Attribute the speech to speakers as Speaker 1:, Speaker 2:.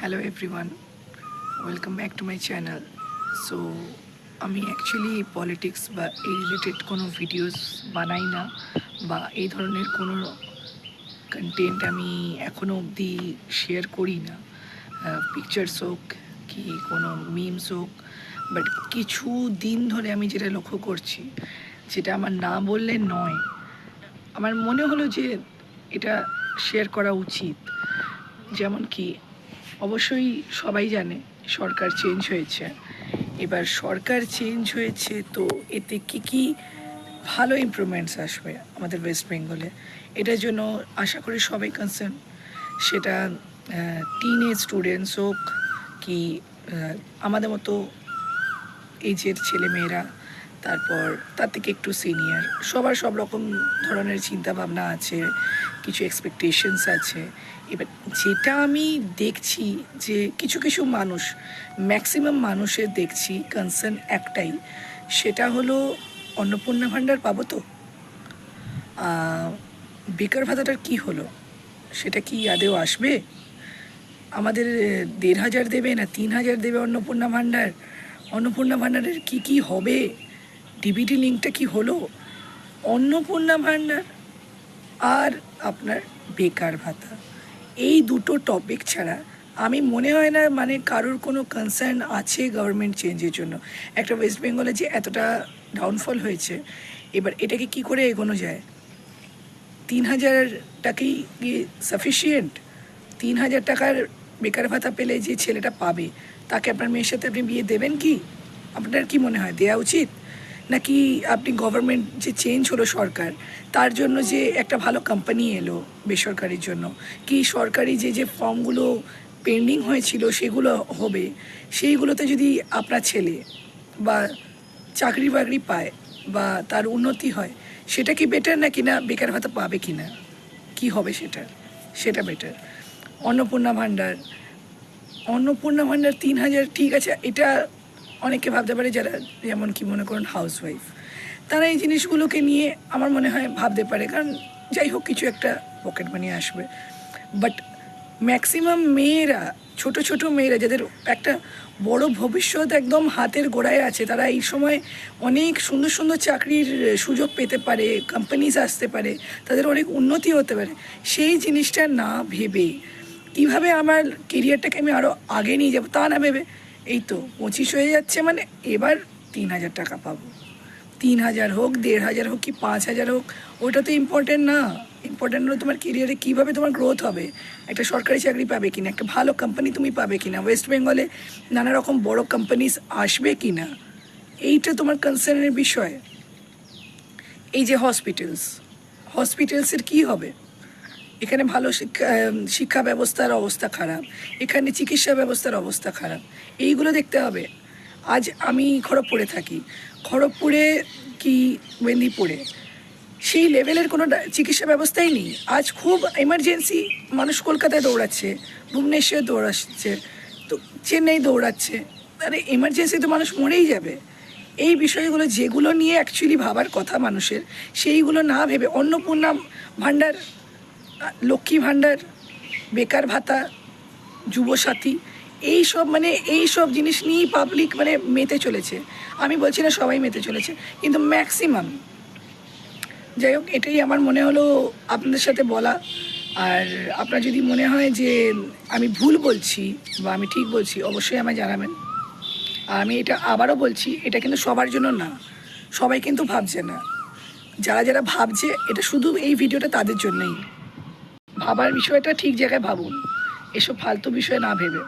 Speaker 1: Hello everyone, welcome back to my channel. So আমি actually politics বা এই related কোনো ভিডিওস বানাই না, বা এই ধরনের কোনো কন্টেন্ট আমি এখনও অবধি শেয়ার করি না, পিকচার্স হোক কি কোনো মিমস হোক। বাট কিছু দিন ধরে আমি যেটা লক্ষ্য করছি, যেটা আমার না বললে নয়, আমার মনে হলো যে এটা শেয়ার করা উচিত। যেমন কি, অবশ্যই সবাই জানে সরকার চেঞ্জ হয়েছে। এবার সরকার চেঞ্জ হয়েছে তো এতে কী কী ভালো ইমপ্রুভমেন্টস আসবে আমাদের ওয়েস্ট বেঙ্গলে, এটার জন্য আশা করি সবাই কনসার্ন। সেটা টিন এজ স্টুডেন্টস হোক কি আমাদের মতো এজের ছেলেমেয়েরা, তারপর তার থেকে একটু সিনিয়র, সবার সব রকম ধরনের চিন্তাভাবনা আছে, কিছু এক্সপেকটেশনস আছে। এবার যেটা আমি দেখছি যে কিছু কিছু মানুষ, ম্যাক্সিমাম মানুষের দেখছি কনসার্ন একটাই, সেটা হলো অন্নপূর্ণা ভাণ্ডার পাবো তো, বেকার ভাতাটার কি হলো, সেটা কি আদেও আসবে? আমাদের ১,৫০০ দেবে না ৩,০০০ দেবে অন্নপূর্ণা ভাণ্ডার? অন্নপূর্ণা ভাণ্ডারের কি কি হবে? ডিবিটি লিঙ্কটা কি হলো? অন্নপূর্ণা ভাণ্ডার আর আপনার বেকার ভাতা, এই দুটো টপিক ছাড়া আমি মনে হয় না মানে কারোর কোনো কনসার্ন আছে গভর্নমেন্ট চেঞ্জের জন্য। একটা ওয়েস্ট বেঙ্গলে যে এতটা ডাউনফল হয়েছে, এবার এটাকে কি করে এগোনো যায়? ৩,০০০ টাকাই কি সাফিসিয়েন্ট? ৩,০০০ টাকার বেকার ভাতা পেলে যে ছেলেটা পাবে, তাকে আপনার মেয়ের সাথে আপনি বিয়ে দেবেন কি? আপনার কি মনে হয় দেওয়া উচিত? নাকি আপনি গভর্নমেন্ট যে চেঞ্জ হলো সরকার, তার জন্য যে একটা ভালো কোম্পানি এলো বেসরকারির জন্য, কি সরকারি যে যে ফর্মগুলো পেন্ডিং হয়েছিল সেগুলো হবে, সেইগুলোতে যদি আপনার ছেলে বা চাকরি বাকরি পায় বা তার উন্নতি হয়, সেটা কি বেটার নাকি না বেকার ভাতা পাবে কি না, কী হবে সেটা বেটার? অন্নপূর্ণা ভাণ্ডার, ৩,০০০, ঠিক আছে, এটা অনেকে ভাবতে পারে যারা যেমন কি মনে করুন হাউসওয়াইফ, তারা এই জিনিসগুলোকে নিয়ে আমার মনে হয় ভাবতে পারে, কারণ যাই হোক কিছু একটা পকেট মানি আসবে। বাট ম্যাক্সিমাম মেয়েরা, ছোট ছোট মেয়েরা যাদের একটা বড় ভবিষ্যৎ একদম হাতের গোড়ায় আছে, তারা এই সময় অনেক সুন্দর সুন্দর চাকরির সুযোগ পেতে পারে, কোম্পানিজ আসতে পারে, তাদের অনেক উন্নতি হতে পারে, সেই জিনিসটা না ভেবে কীভাবে আমার কেরিয়ারটাকে আমি আরও আগে নিয়ে যাবো তা না ভেবে, এই তো 25 হয়ে যাচ্ছে মানে এবার ৩,০০০ টাকা পাবো। ৩,০০০ হোক, ১,৫০০ হোক কি ৫,০০০ হোক, ওটা তো ইম্পর্টেন্ট না। ইম্পর্টেন্ট হলো তোমার কেরিয়ারে কীভাবে তোমার গ্রোথ হবে, একটা সরকারি চাকরি পাবে কিনা, একটা ভালো কোম্পানি তুমি পাবে কিনা, ওয়েস্ট বেঙ্গলে নানা রকম বড় কোম্পানিজ আসবে কিনা, এইটা তোমার কনসার্নের বিষয়। এই যে হসপিটালসের কী হবে? এখানে ভালো শিক্ষা ব্যবস্থার অবস্থা খারাপ, এখানে চিকিৎসা ব্যবস্থার অবস্থা খারাপ, এইগুলো দেখতে হবে। আজ আমি খড়গপুরে থাকি, খড়গপুরে কি মেদিনীপুরে সেই লেভেলের কোনো চিকিৎসা ব্যবস্থাই নেই। আজ খুব এমার্জেন্সি, মানুষ কলকাতায় দৌড়াচ্ছে, ভুবনেশ্বরে দৌড়াচ্ছে, তো চেন্নাই দৌড়াচ্ছে, আরে এমার্জেন্সি তো মানুষ মরেই যাবে। এই বিষয়গুলো যেগুলো নিয়ে অ্যাকচুয়ালি ভাবার কথা মানুষের, সেইগুলো না ভেবে অন্নপূর্ণা ভাণ্ডার, লক্ষ্মী ভাণ্ডার, বেকার ভাতা, যুবসাথী, এই সব জিনিস নিয়েই পাবলিক মানে মেতে চলেছে। আমি বলছি না সবাই মেতে চলেছে, কিন্তু ম্যাক্সিমাম। যাই হোক, এটাই আমার মনে হলো আপনাদের সাথে বলা। আর আপনার যদি মনে হয় যে আমি ভুল বলছি বা আমি ঠিক বলছি, অবশ্যই আমায় জানাবেন। আর আমি এটা আবারও বলছি, এটা কিন্তু সবার জন্য না, সবাই কিন্তু ভাবছে না। যারা যারা ভাবছে, এটা শুধু এই ভিডিওটা তাদের জন্যই। ভাবার বিষয়টা ঠিক জায়গায় ভাবুন, এসব ফালতু বিষয় না ভেবে।